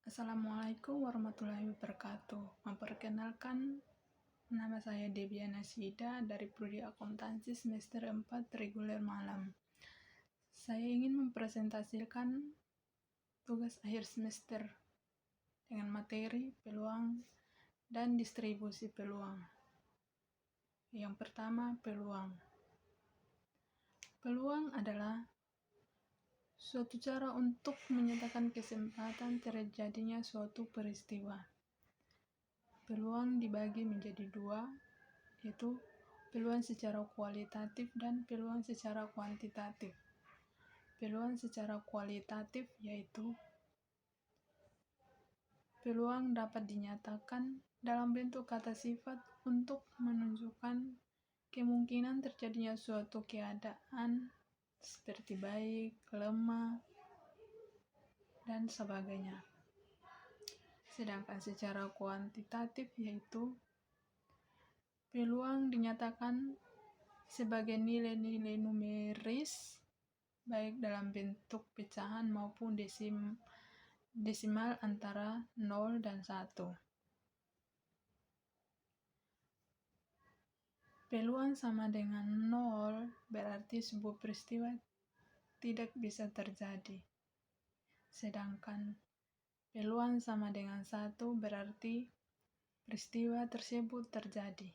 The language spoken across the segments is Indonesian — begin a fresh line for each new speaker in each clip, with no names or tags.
Assalamualaikum warahmatullahi wabarakatuh. Memperkenalkan, nama saya Debiana Sida dari Prodi Akuntansi semester 4 reguler malam. Saya ingin mempresentasikan tugas akhir semester dengan materi, peluang, dan distribusi peluang. Yang pertama, peluang. Peluang adalah suatu cara untuk menyatakan kesempatan terjadinya suatu peristiwa. Peluang dibagi menjadi dua, yaitu peluang secara kualitatif dan peluang secara kuantitatif. Peluang secara kualitatif yaitu peluang dapat dinyatakan dalam bentuk kata sifat untuk menunjukkan kemungkinan terjadinya suatu keadaan seperti baik, lemah, dan sebagainya. Sedangkan secara kuantitatif yaitu peluang dinyatakan sebagai nilai-nilai numeris baik dalam bentuk pecahan maupun desimal antara 0 dan 1. Peluang sama dengan 0 berarti sebuah peristiwa tidak bisa terjadi. Sedangkan peluang sama dengan 1 berarti peristiwa tersebut terjadi.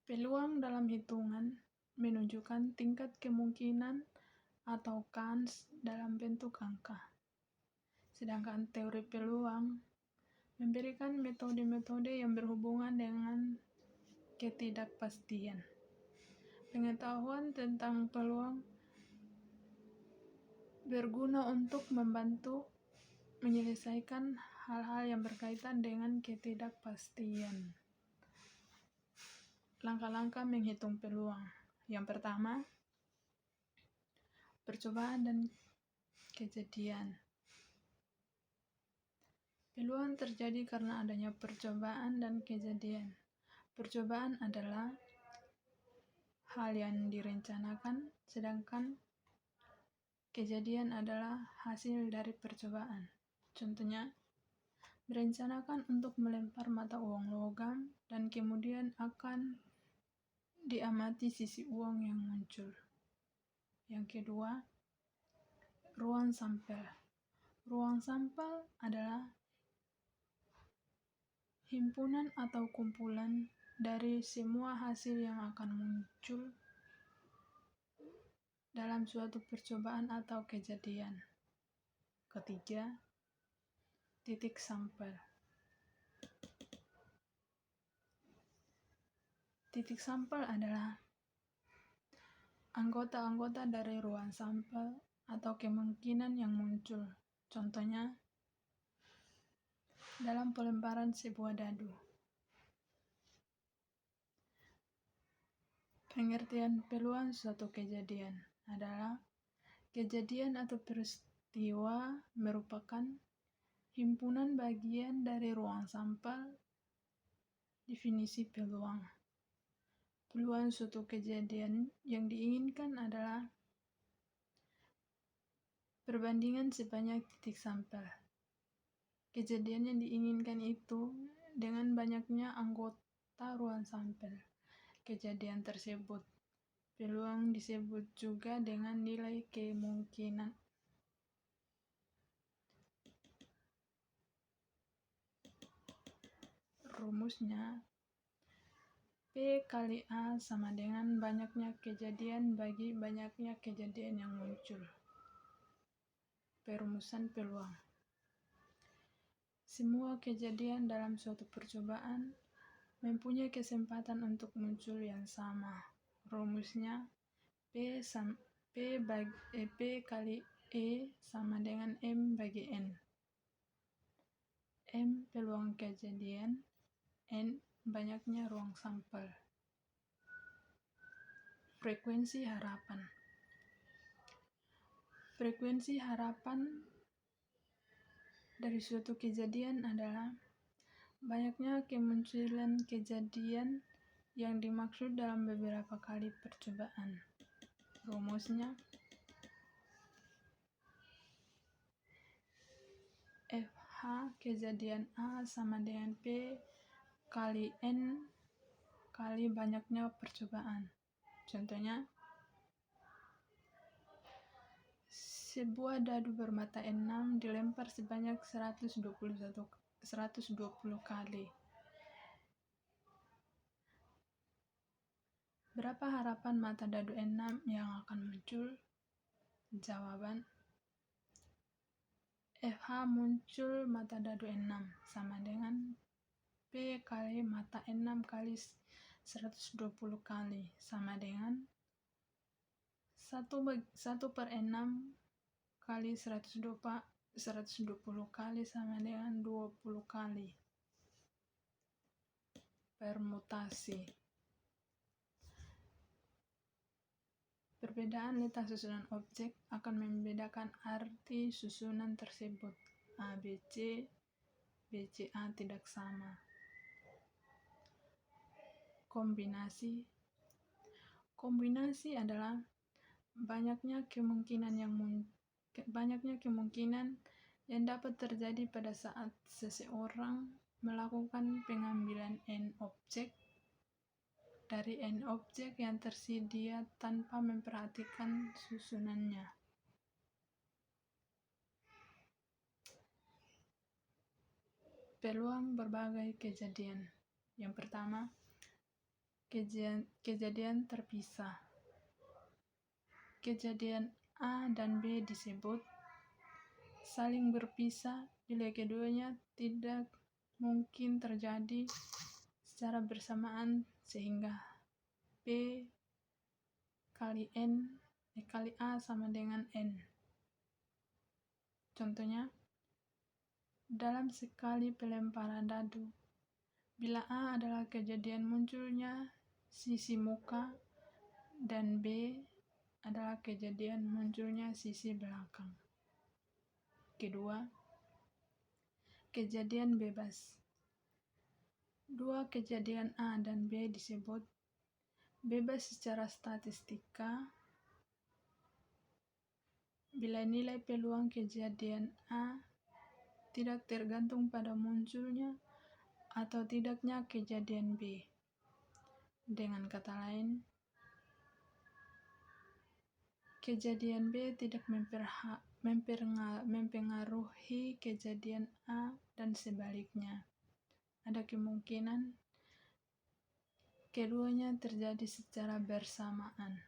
Peluang dalam hitungan menunjukkan tingkat kemungkinan atau kans dalam bentuk angka. Sedangkan teori peluang memberikan metode-metode yang berhubungan dengan ketidakpastian. Pengetahuan tentang peluang berguna untuk membantu menyelesaikan hal-hal yang berkaitan dengan ketidakpastian. Langkah-langkah menghitung peluang. Yang pertama, percobaan dan kejadian. Peluang terjadi karena adanya percobaan dan kejadian. Percobaan adalah hal yang direncanakan, sedangkan kejadian adalah hasil dari percobaan. Contohnya, merencanakan untuk melempar mata uang logam dan kemudian akan diamati sisi uang yang muncul. Yang kedua, ruang sampel. Ruang sampel adalah himpunan atau kumpulan dari semua hasil yang akan muncul dalam suatu percobaan atau kejadian. Ketiga, titik sampel. Titik sampel adalah anggota-anggota dari ruang sampel atau kemungkinan yang muncul. Contohnya, dalam pelemparan sebuah dadu. Pengertian peluang suatu kejadian adalah kejadian atau peristiwa merupakan himpunan bagian dari ruang sampel. Definisi peluang. Peluang suatu kejadian yang diinginkan adalah perbandingan sebanyak titik sampel. Kejadian yang diinginkan itu dengan banyaknya anggota ruang sampel. Kejadian tersebut. Peluang disebut juga dengan nilai kemungkinan. Rumusnya, P kali A sama dengan banyaknya kejadian bagi banyaknya kejadian yang muncul. Perumusan peluang. Semua kejadian dalam suatu percobaan mempunyai kesempatan untuk muncul yang sama. Rumusnya, P kali E sama dengan M bagi N. M peluang kejadian, N banyaknya ruang sampel. Frekuensi harapan. Frekuensi harapan dari suatu kejadian adalah Banyaknya kemunculan kejadian yang dimaksud dalam beberapa kali percobaan. Rumusnya FH kejadian A sama dengan P kali N kali banyaknya percobaan. Contohnya, sebuah dadu bermata 6 dilempar sebanyak 120 kali. Berapa harapan mata dadu 6 yang akan muncul? Jawaban FH muncul mata dadu 6 sama dengan P kali mata 6 kali 120 kali sama dengan 1/6 kali 120 kali sama dengan 20 kali. Permutasi. Perbedaan letak susunan objek akan membedakan arti susunan tersebut. ABC, BCA tidak sama. Kombinasi. Kombinasi adalah banyaknya kemungkinan yang dapat terjadi pada saat seseorang melakukan pengambilan N objek dari N objek yang tersedia tanpa memperhatikan susunannya. Peluang berbagai kejadian. Yang pertama, kejadian terpisah. Kejadian A dan B disebut saling berpisah bila keduanya tidak mungkin terjadi secara bersamaan sehingga P kali A sama dengan N. Contohnya, dalam sekali pelemparan dadu, bila A adalah kejadian munculnya sisi muka dan B adalah kejadian munculnya sisi belakang. Kedua, kejadian bebas. Dua kejadian A dan B disebut bebas secara statistika bila nilai peluang kejadian A tidak tergantung pada munculnya atau tidaknya kejadian B. Dengan kata lain, kejadian B tidak mempengaruhi kejadian A dan sebaliknya. Ada kemungkinan keduanya terjadi secara bersamaan.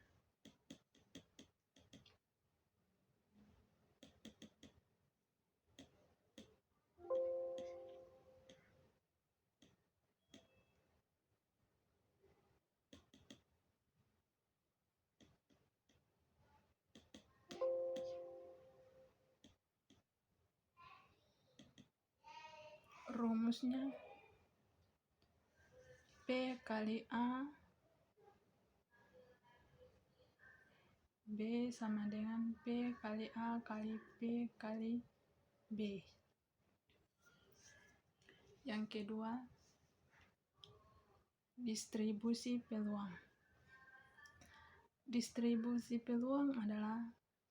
Rumusnya P kali A B sama dengan P kali A kali P kali B. Yang kedua, distribusi peluang. Distribusi peluang adalah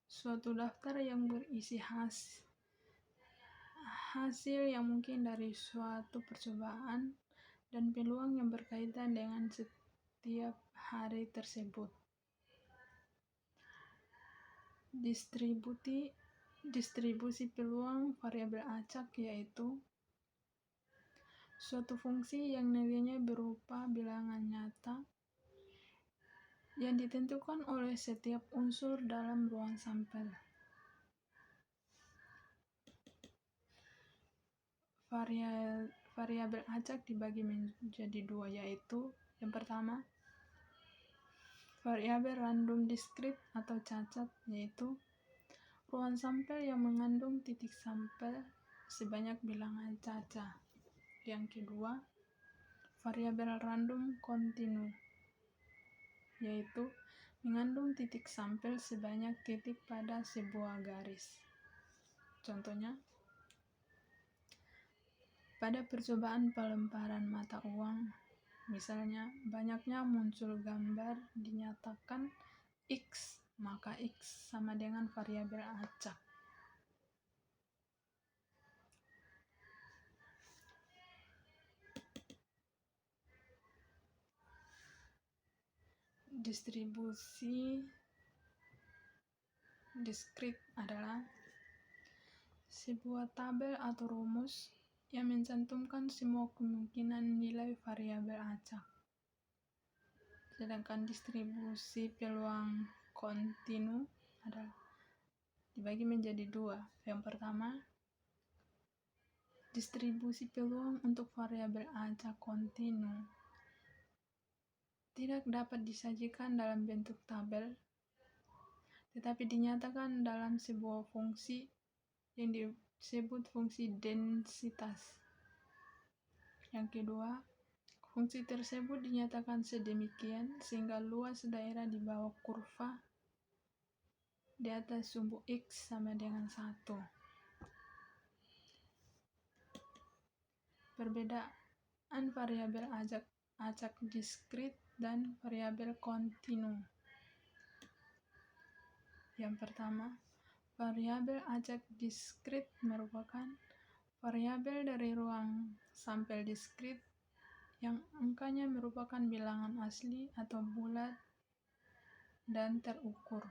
suatu daftar yang berisi hasil yang mungkin dari suatu percobaan dan peluang yang berkaitan dengan setiap hari tersebut. Distribusi peluang variabel acak yaitu suatu fungsi yang nilainya berupa bilangan nyata yang ditentukan oleh setiap unsur dalam ruang sampel. Variabel acak dibagi menjadi dua, yaitu yang pertama, variabel random diskrit atau cacat, yaitu ruang sampel yang mengandung titik sampel sebanyak bilangan caca. Yang kedua, variabel random kontinu, yaitu mengandung titik sampel sebanyak titik pada sebuah garis. Contohnya, Pada percobaan pelemparan mata uang, misalnya banyaknya muncul gambar dinyatakan X, maka X sama dengan variabel acak. Distribusi diskrit adalah sebuah tabel atau rumus yang mencantumkan semua kemungkinan nilai variabel acak. Sedangkan distribusi peluang kontinu adalah dibagi menjadi dua. Yang pertama, distribusi peluang untuk variabel acak kontinu tidak dapat disajikan dalam bentuk tabel, tetapi dinyatakan dalam sebuah fungsi yang disebut fungsi densitas. Yang kedua, fungsi tersebut dinyatakan sedemikian sehingga luas daerah di bawah kurva di atas sumbu X sama dengan 1. Perbedaan variabel acak diskrit dan variabel kontinu. Yang pertama, variabel acak diskrit merupakan variabel dari ruang sampel diskrit yang angkanya merupakan bilangan asli atau bulat dan terukur.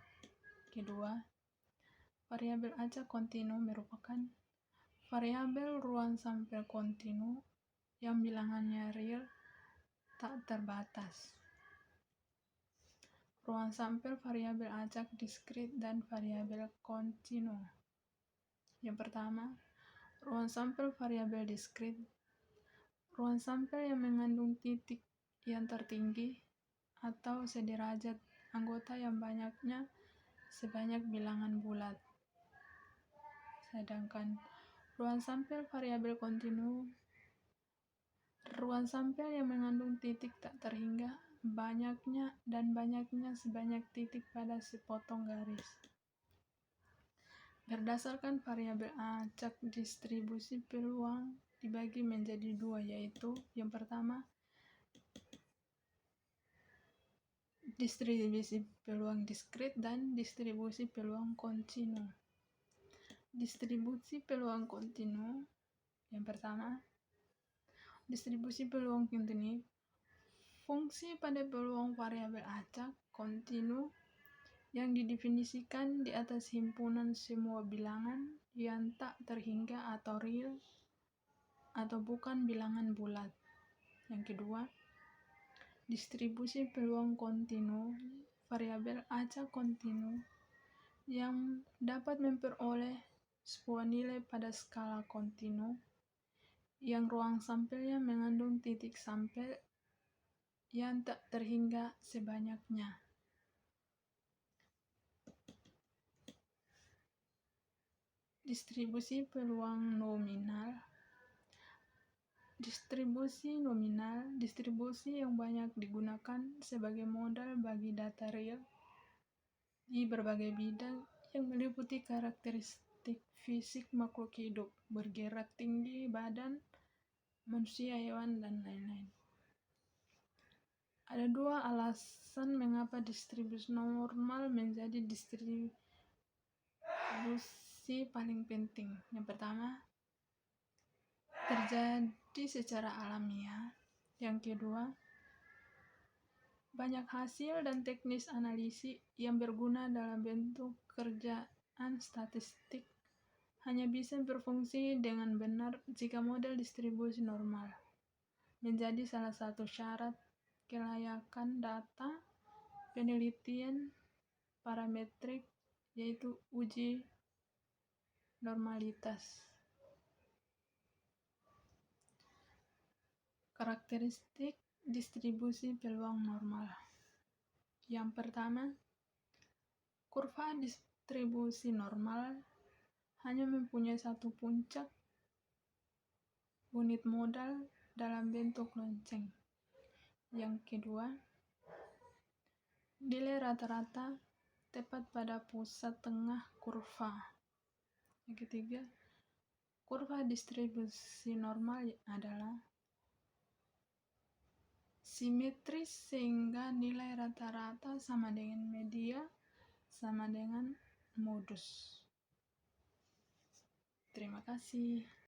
Kedua, variabel acak kontinu merupakan variabel ruang sampel kontinu yang bilangannya real tak terbatas. Ruang sampel variabel acak diskrit dan variabel kontinu. Yang pertama, ruang sampel variabel diskrit. Ruang sampel yang mengandung titik yang tertinggi atau sederajat anggota yang banyaknya sebanyak bilangan bulat. Sedangkan ruang sampel variabel kontinu, ruang sampel yang mengandung titik tak terhingga banyaknya sebanyak titik pada sepotong garis. Berdasarkan variabel acak, distribusi peluang dibagi menjadi dua, yaitu yang pertama, distribusi peluang diskrit dan distribusi peluang kontinu. Distribusi peluang kontinu, yang pertama, distribusi peluang kontinu, fungsi pada peluang variabel acak kontinu yang didefinisikan di atas himpunan semua bilangan yang tak terhingga atau real atau bukan bilangan bulat. Yang kedua, distribusi peluang kontinu, variabel acak kontinu yang dapat memperoleh sebuah nilai pada skala kontinu yang ruang sampelnya mengandung titik sampel yang tak terhingga sebanyaknya. Distribusi peluang nominal. Distribusi nominal, distribusi yang banyak digunakan sebagai modal bagi data real di berbagai bidang yang meliputi karakteristik fisik makhluk hidup, bergerak tinggi, badan, manusia, hewan, dan lain-lain. Ada dua alasan mengapa distribusi normal menjadi distribusi paling penting. Yang pertama, terjadi secara alamiah. Yang kedua, banyak hasil dan teknis analisis yang berguna dalam bentuk kerjaan statistik hanya bisa berfungsi dengan benar jika model distribusi normal menjadi salah satu syarat kelayakan data penelitian parametrik, yaitu uji normalitas. Karakteristik distribusi peluang normal. Yang pertama, kurva distribusi normal hanya mempunyai satu puncak unit modal dalam bentuk lonceng. Yang kedua, nilai rata-rata tepat pada pusat tengah kurva. Yang ketiga, Kurva distribusi normal adalah simetris sehingga nilai rata-rata sama dengan media sama dengan modus. Terima kasih.